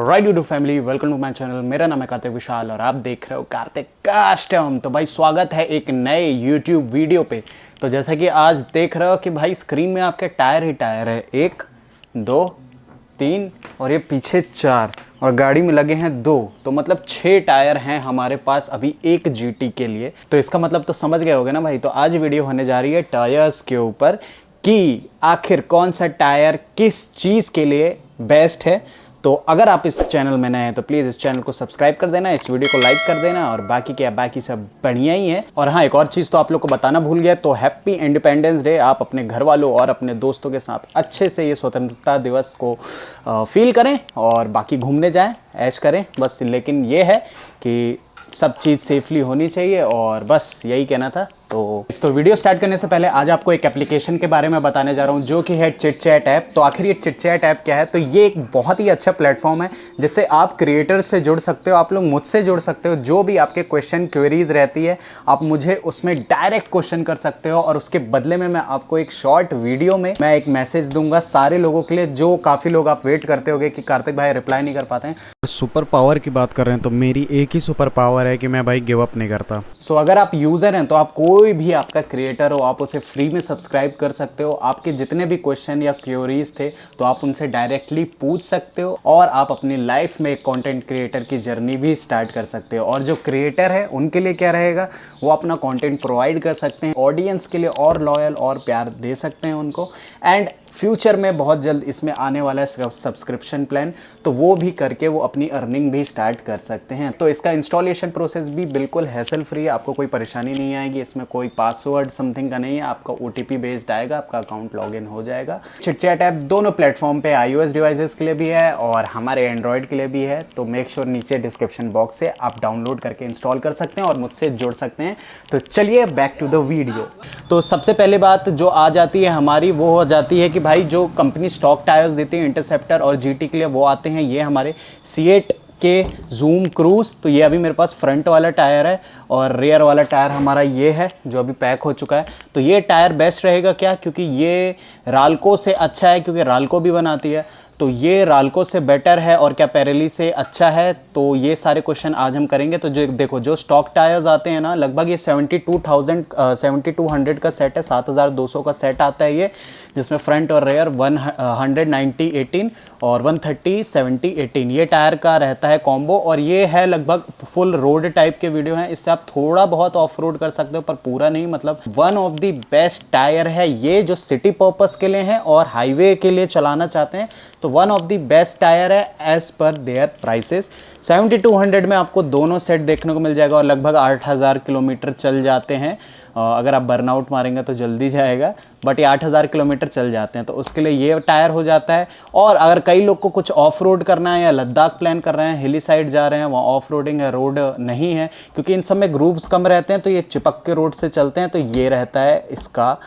Right YouTube family, welcome to my channel. मेरा नाम है कार्तिक विशाल और आप देख रहे हो कार्तिक कास्ट। तो भाई स्वागत है एक नए यूट्यूब वीडियो पे। तो जैसा कि आज देख रहे हो कि भाई स्क्रीन में आपके टायर ही टायर है, 1 2 3 और ये पीछे 4 और गाड़ी में लगे हैं 2, तो मतलब 6 टायर हैं हमारे पास अभी एक जीटी के लिए। तो इसका मतलब तो समझ गए होगे ना भाई। तो आज वीडियो होने जा रही है टायर्स के ऊपर कि आखिर कौन सा टायर किस चीज़ के लिए बेस्ट है। तो अगर आप इस चैनल में नए हैं तो प्लीज़ इस चैनल को सब्सक्राइब कर देना, इस वीडियो को लाइक कर देना और बाकी क्या, बाकी सब बढ़िया ही है। और हाँ, एक और चीज़ तो आप लोग को बताना भूल गया, तो हैप्पी इंडिपेंडेंस डे। आप अपने घर वालों और अपने दोस्तों के साथ अच्छे से ये स्वतंत्रता दिवस को फील करें और बाकी घूमने जाएं, ऐश करें बस। लेकिन ये है कि सब चीज़ सेफली होनी चाहिए और बस यही कहना था। तो वीडियो स्टार्ट करने से पहले आज आपको एक एप्लीकेशन के बारे में बताने जा रहा हूँ जो कि है चिटचैट ऐप। तो आखिर ये चिटचैट ऐप क्या है? तो ये एक बहुत ही अच्छा प्लेटफॉर्म है जिससे आप क्रिएटर से जुड़ सकते हो, आप लोग मुझसे जुड़ सकते हो। जो भी आपके क्वेश्चन क्वेरीज रहती है आप मुझे उसमें डायरेक्ट क्वेश्चन कर सकते हो और उसके बदले में मैं आपको एक शॉर्ट वीडियो में मैं एक मैसेज दूंगा सारे लोगों के लिए। जो काफ़ी लोग आप वेट करते होगे कि कार्तिक भाई रिप्लाई नहीं कर पाते हैं। सुपर पावर की बात कर रहे हैं तो मेरी एक ही सुपर पावर है कि मैं भाई गिव अप नहीं करता। सो अगर आप यूज़र हैं तो आप कोई भी आपका क्रिएटर हो आप उसे फ्री में सब्सक्राइब कर सकते हो। आपके जितने भी क्वेश्चन या क्वेरीज थे तो आप उनसे डायरेक्टली पूछ सकते हो और आप अपनी लाइफ में एक कंटेंट क्रिएटर की जर्नी भी स्टार्ट कर सकते हो। और जो क्रिएटर है उनके लिए क्या रहेगा, वो अपना कंटेंट प्रोवाइड कर सकते हैं, ऑडियंस के लिए और लॉयल और प्यार दे सकते हैं उनको। एंड फ्यूचर में बहुत जल्द इसमें आने वाला है सब्सक्रिप्शन प्लान, तो वो भी करके वो अपनी अर्निंग भी स्टार्ट कर सकते हैं। तो इसका इंस्टॉलेशन प्रोसेस भी बिल्कुल हैसल फ्री है, आपको कोई परेशानी नहीं आएगी। इसमें कोई पासवर्ड समथिंग का नहीं है, आपका OTP बेस्ड आएगा, आपका अकाउंट लॉगिन हो जाएगा। चिटचैट ऐप दोनों प्लेटफॉर्म पे iOS डिवाइसेस के लिए भी है और हमारे एंड्रॉयड के लिए भी है। तो मेक श्योर नीचे डिस्क्रिप्शन बॉक्स से आप डाउनलोड करके इंस्टॉल कर सकते हैं और मुझसे जुड़ सकते हैं। तो चलिए बैक टू द वीडियो। तो सबसे पहले बात जो आ जाती है हमारी, वो हो जाती है कि भाई जो कंपनी स्टॉक टायर्स देती है इंटरसेप्टर और जीटी के लिए, वो आते हैं ये हमारे सीएट के जूम क्रूज। तो ये अभी मेरे पास फ्रंट वाला टायर है और रियर वाला टायर हमारा ये है जो अभी पैक हो चुका है। तो ये टायर बेस्ट रहेगा क्या, क्योंकि ये राल्को से अच्छा है, क्योंकि राल्को भी बनाती है। तो ये राल्को से बेटर है और क्या पेरेली से अच्छा है। तो ये सारे क्वेश्चन आज हम करेंगे। तो जो देखो, जो स्टॉक टायर्स आते हैं ना, लगभग ये 7200 का सेट है, 7200 का सेट आता है ये, जिसमें फ्रंट और रेयर 190/18 और 130/70/18 ये टायर का रहता है कॉम्बो। और ये है लगभग फुल रोड टाइप के वीडियो हैं, इससे आप थोड़ा बहुत ऑफ रोड कर सकते हो पर पूरा नहीं। मतलब one of the best tyre है ये, जो सिटी पर्पस के लिए है और हाईवे के लिए चलाना चाहते हैं। तो one of the best tyre है एज पर देयर प्राइसेस। 7200 में आपको दोनों सेट देखने को मिल जाएगा और लगभग 8000 किलोमीटर चल जाते हैं। अगर आप बर्नआउट मारेंगे तो जल्दी जाएगा, बट ये 8000 किलोमीटर चल जाते हैं, तो उसके लिए ये टायर हो जाता है। और अगर कई लोग को कुछ ऑफ रोड करना है या लद्दाख प्लान कर रहे हैं, हिली साइड जा रहे हैं, वहाँ ऑफ रोडिंग है, रोड नहीं है, क्योंकि इन सब में ग्रूव्स कम रहते हैं, तो ये चिपक के रोड से चलते हैं। तो ये रहता है इसका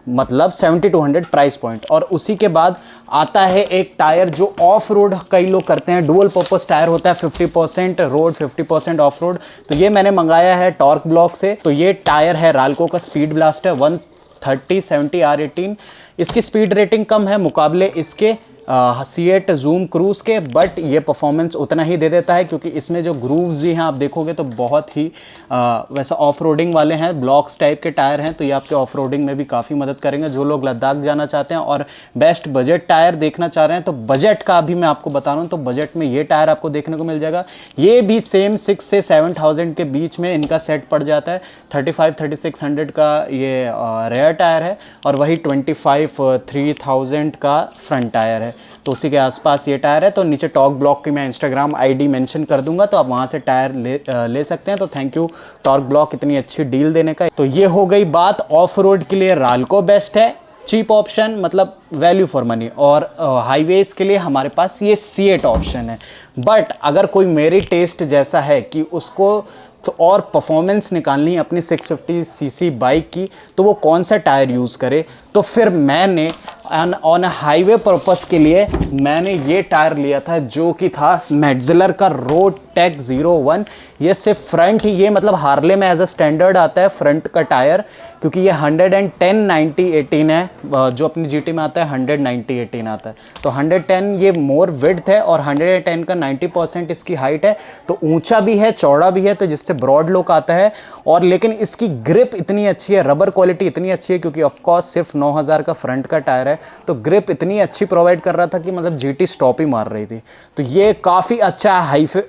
मतलब 7200 प्राइस पॉइंट। और उसी के बाद आता है एक टायर जो ऑफ रोड कई लोग करते हैं, डुअल पर्पस टायर होता है, 50% रोड 50% ऑफ रोड। तो ये मैंने मंगाया है टॉर्क ब्लॉक से। तो ये टायर है राल्को का स्पीड ब्लास्टर 130/70R18। इसकी स्पीड रेटिंग कम है मुकाबले इसके सीएट जूम क्रूज के, बट ये परफॉर्मेंस उतना ही दे देता है, क्योंकि इसमें जो ग्रूव्स भी हैं आप देखोगे तो बहुत ही वैसा ऑफ रोडिंग वाले हैं, ब्लॉक्स टाइप के टायर हैं। तो ये आपके ऑफ रोडिंग में भी काफ़ी मदद करेंगे। जो लोग लद्दाख जाना चाहते हैं और बेस्ट बजट टायर देखना चाह रहे हैं, तो बजट का भी मैं आपको बता रहा हूँ, तो बजट में ये टायर आपको देखने को मिल जाएगा। ये भी सेम 6 से 7000 के बीच में इनका सेट पड़ जाता है। 35-3600 का ये रेयर टायर है और वही 25-3000 का फ्रंट टायर है। तो उसी के आसपास ये टायर है। तो नीचे टॉर्क ब्लॉक की मैं इंस्टाग्राम ID मेंशन कर दूंगा, तो आप वहां से टायर ले सकते हैं। तो थैंक यू टॉर्क ब्लॉक इतनी अच्छी डील देने का। तो ये हो गई बात ऑफ रोड के लिए राल्को बेस्ट है, चीप ऑप्शन, मतलब वैल्यू फॉर मनी। और हाईवेज के लिए हमारे पास ये सीएट ऑप्शन है। बट अगर कोई मेरी टेस्ट जैसा है कि उसको तो और परफॉर्मेंस निकालनी है अपनी 650 सीसी बाइक की, तो वो कौन सा टायर यूज़ करे। तो फिर मैंने ऑन हाईवे पर्पस के लिए मैंने ये टायर लिया था, जो कि था मेटजिलर का रोड टेक 01। ये सिर्फ फ्रंट ही, ये मतलब हार्ले में एज अ स्टैंडर्ड आता है फ्रंट का टायर, क्योंकि ये 110/90/18 है, जो अपनी जीटी में आता है 100/90/18 आता है। तो 110 ये मोर विड्थ है और 110 का 90% इसकी हाइट है, तो ऊंचा भी है चौड़ा भी है, तो जिससे ब्रॉड लुक आता है। और लेकिन इसकी ग्रिप इतनी अच्छी है, रबर क्वालिटी इतनी अच्छी है, क्योंकि ऑफकोर्स सिर्फ 9000 का फ्रंट का टायर है, तो ग्रिप इतनी अच्छी प्रोवाइड कर रहा था कि मतलब जीटी स्टॉप ही मार रही थी। तो ये काफ़ी अच्छा है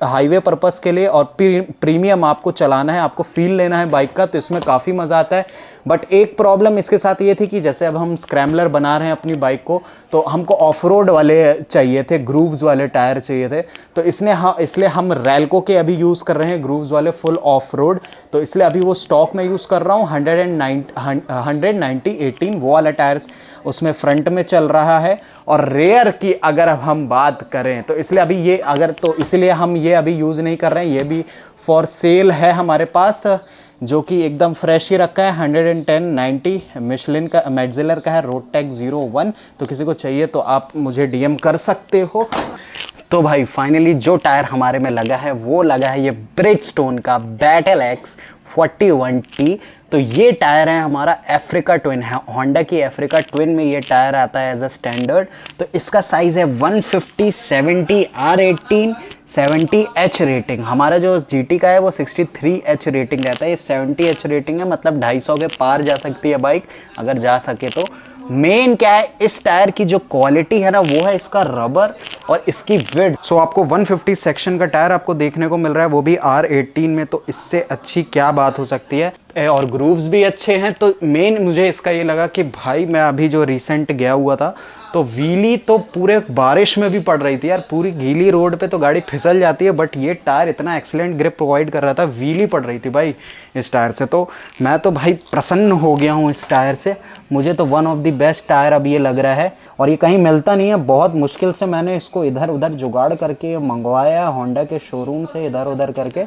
हाईवे पर्पस के लिए, और प्रीमियम आपको चलाना है, आपको फील लेना है बाइक का, तो इसमें काफ़ी मज़ा आता है। बट एक प्रॉब्लम इसके साथ ये थी कि जैसे अब हम स्क्रैम्बलर बना रहे हैं अपनी बाइक को, तो हमको ऑफ रोड वाले चाहिए थे, ग्रूव्स वाले टायर चाहिए थे। तो इसलिए हम रैल्को के अभी यूज़ कर रहे हैं ग्रूव्स वाले फुल ऑफ रोड, तो इसलिए अभी वो स्टॉक में यूज़ कर रहा हूँ 190/18 वो वाला टायर्स उसमें फ्रंट में चल रहा है। और रेयर की अगर अब हम बात करें, तो इसलिए अभी ये इसलिए हम ये अभी यूज़ नहीं कर रहे हैं, ये भी फॉर सेल है हमारे पास, जो कि एकदम फ्रेश ही रखा है। 110/90 मिशलिन का मेटजिलर का है, रोड टेक 01। तो किसी को चाहिए तो आप मुझे डीएम कर सकते हो। तो भाई फाइनली जो टायर हमारे में लगा है वो लगा है ये ब्रिजस्टोन का बैटल एक्स 41T। तो ये टायर है हमारा अफ्रीका ट्विन है, होंडा की अफ्रीका ट्विन में ये टायर आता है एज अ स्टैंडर्ड। तो इसका साइज़ है 150/70 R18 70H रेटिंग। हमारा जो GT का है वो 63H रेटिंग रहता है, ये 70H रेटिंग है, मतलब 250 के पार जा सकती है बाइक अगर जा सके तो। मेन क्या है इस टायर की जो क्वालिटी है ना, वो है इसका रबर और इसकी विड्थ। सो आपको 150 सेक्शन का टायर आपको देखने को मिल रहा है, वो भी R18 में, तो इससे अच्छी क्या बात हो सकती है। और ग्रूव्स भी अच्छे हैं। तो मेन मुझे इसका ये लगा कि भाई मैं अभी जो रिसेंट गया हुआ था, तो व्हीली तो पूरे बारिश में भी पड़ रही थी यार, पूरी गीली रोड पे तो गाड़ी फिसल जाती है, बट ये टायर इतना एक्सीलेंट ग्रिप प्रोवाइड कर रहा था, व्हीली पड़ रही थी भाई इस टायर से। तो मैं तो भाई प्रसन्न हो गया हूँ इस टायर से, मुझे तो one of the best tyre अब ये लग रहा है। और ये कहीं मिलता नहीं है, बहुत मुश्किल से मैंने इसको इधर उधर जुगाड़ करके मंगवाया होंडा के शोरूम से, इधर उधर करके।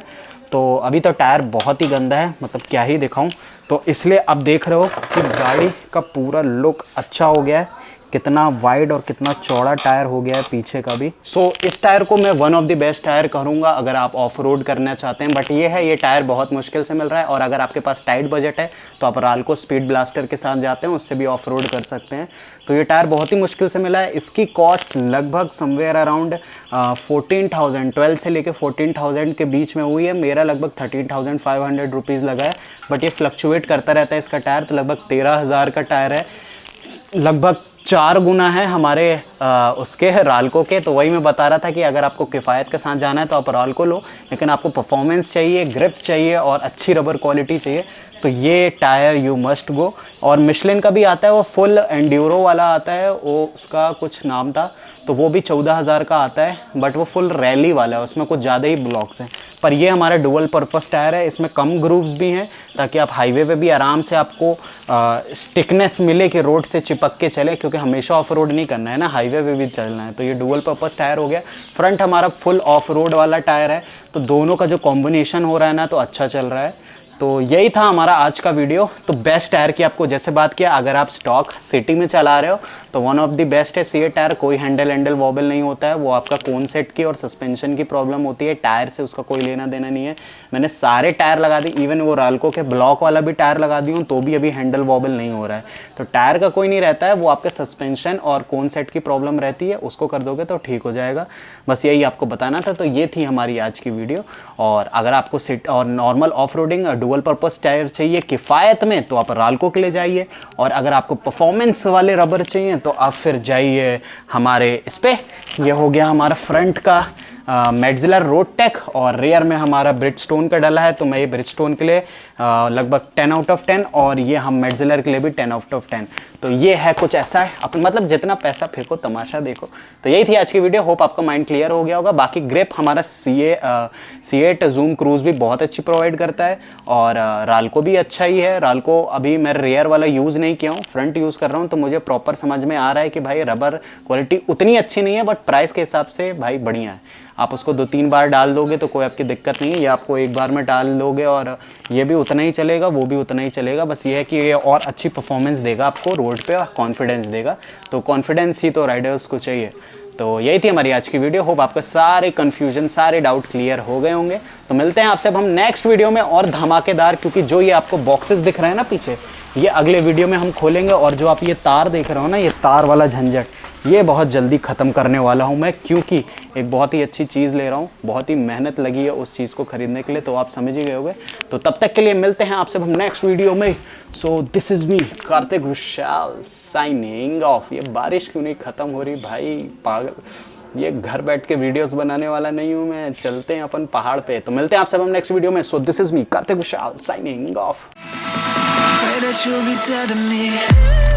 तो अभी तो टायर बहुत ही गंदा है, मतलब क्या ही दिखाऊं। तो इसलिए अब देख रहे हो कि गाड़ी का पूरा लुक अच्छा हो गया है, कितना वाइड और कितना चौड़ा टायर हो गया है पीछे का भी। सो इस टायर को मैं one of the best tyre करूंगा अगर आप ऑफ रोड करना चाहते हैं। बट ये है, ये टायर बहुत मुश्किल से मिल रहा है, और अगर आपके पास टाइट बजट है तो आप राल्को स्पीड ब्लास्टर के साथ जाते हैं, उससे भी ऑफ रोड कर सकते हैं। तो ये टायर बहुत ही मुश्किल से मिला है। इसकी कॉस्ट लगभग समवेयर अराउंड 14,000 12 से लेके 14,000 के बीच में हुई है। मेरा लगभग 13,500 रुपीज़ लगा है, बट ये फ्लक्चुएट करता रहता है इसका टायर। तो लगभग 13,000 का टायर है, लगभग 4 गुना है हमारे उसके राल्को के। तो वही मैं बता रहा था कि अगर आपको किफ़ायत के साथ जाना है तो आप राल्को लो, लेकिन आपको परफॉर्मेंस चाहिए, ग्रिप चाहिए और अच्छी रबर क्वालिटी चाहिए, तो ये टायर यू मस्ट गो। और मिशलिन का भी आता है, वो फुल एंड्यूरो वाला आता है, वो उसका कुछ नाम था, तो वो भी 14,000 का आता है, बट वो फुल रैली वाला है, उसमें कुछ ज़्यादा ही ब्लॉक्स हैं। पर ये हमारा डुअल पर्पस टायर है, इसमें कम ग्रूव्स भी हैं, ताकि आप हाईवे पे भी आराम से आपको स्टिकनेस मिले कि रोड से चिपक के चले, क्योंकि हमेशा ऑफ रोड नहीं करना है ना, हाईवे पे भी चलना है। तो ये डुअल पर्पस टायर हो गया। फ्रंट हमारा फुल ऑफ रोड वाला टायर है, तो दोनों का जो कॉम्बिनेशन हो रहा है ना, तो अच्छा चल रहा है। तो यही था हमारा आज का वीडियो। तो बेस्ट टायर की आपको जैसे बात किया, अगर आप स्टॉक सिटी में चला रहे हो तो वन ऑफ द बेस्ट है सीए टायर। कोई हैंडल वॉबल नहीं होता है, वो आपका कोन सेट की और सस्पेंशन की प्रॉब्लम होती है, टायर से उसका कोई लेना देना नहीं है। मैंने सारे टायर लगा दी, इवन वो राल्को के ब्लॉक वाला भी टायर लगा दी हूँ, तो भी अभी हैंडल वॉबल नहीं हो रहा है। तो टायर का कोई नहीं रहता है, वो आपके सस्पेंशन और कोन सेट की प्रॉब्लम रहती है, उसको कर दोगे तो ठीक हो जाएगा। बस यही आपको बताना था। तो ये थी हमारी आज की वीडियो। और अगर आपको सिट और normal off roading dual purpose tyre चाहिए किफ़ायत में, तो आप राल्को के लिए जाइए। और अगर आपको परफॉर्मेंस वाले रबर चाहिए तो आप फिर जाइए हमारे इस पे। ये हो गया हमारा फ्रंट का मेटजिलर रोड टेक, और रेयर में हमारा ब्रिजस्टोन का डला है, तो मैं ये ब्रिजस्टोन के लिए लगभग 10 आउट ऑफ 10, और ये हम मेडजिलर के लिए भी 10 आउट ऑफ 10। तो ये है कुछ ऐसा है मतलब जितना पैसा फेंको तमाशा देखो। तो यही थी आज की वीडियो, होप आपका माइंड क्लियर हो गया होगा। बाकी ग्रिप हमारा C8 जूम क्रूज भी बहुत अच्छी प्रोवाइड करता है, और राल्को भी अच्छा ही है। राल्को अभी मैं रेयर वाला यूज़ नहीं किया हूँ, फ्रंट यूज़ कर रहा हूँ, तो मुझे प्रॉपर समझ में आ रहा है कि भाई रबर क्वालिटी उतनी अच्छी नहीं है, बट प्राइस के हिसाब से भाई बढ़िया है। आप उसको 2-3 बार डाल दोगे तो कोई आपकी दिक्कत नहीं है, ये आपको एक बार में डाल दोगे और ये भी उतना ही चलेगा, वो भी उतना ही चलेगा। बस ये है कि ये और अच्छी परफॉर्मेंस देगा आपको रोड पे, और कॉन्फिडेंस देगा। तो कॉन्फिडेंस ही तो राइडर्स को चाहिए। तो यही थी हमारी आज की वीडियो, होप आपका सारे कन्फ्यूजन, सारे डाउट क्लियर हो गए होंगे। तो मिलते हैं आपसे अब हम नेक्स्ट वीडियो में और धमाकेदार, क्योंकि जो ये आपको बॉक्सेस दिख रहे हैं ना पीछे, ये अगले वीडियो में हम खोलेंगे। और जो आप ये तार देख रहे हो ना, ये तार वाला झंझट, ये बहुत जल्दी ख़त्म करने वाला हूँ मैं, क्योंकि एक बहुत ही अच्छी चीज़ ले रहा हूँ, बहुत ही मेहनत लगी है उस चीज़ को ख़रीदने के लिए, तो आप समझ ही गए होंगे। तो तब तक के लिए मिलते हैं आपसे हम नेक्स्ट वीडियो में। So this is me Kartik Vishal signing off. ये बारिश क्यों नहीं ख़त्म हो रही भाई, पागल। ये घर बैठ के वीडियोस बनाने वाला नहीं हूँ मैं, चलते हैं अपन पहाड़ पे। तो मिलते हैं आपसे हम नेक्स्ट वीडियो में। So this is me Kartik Vishal signing off. Pray that you'll be dead to me.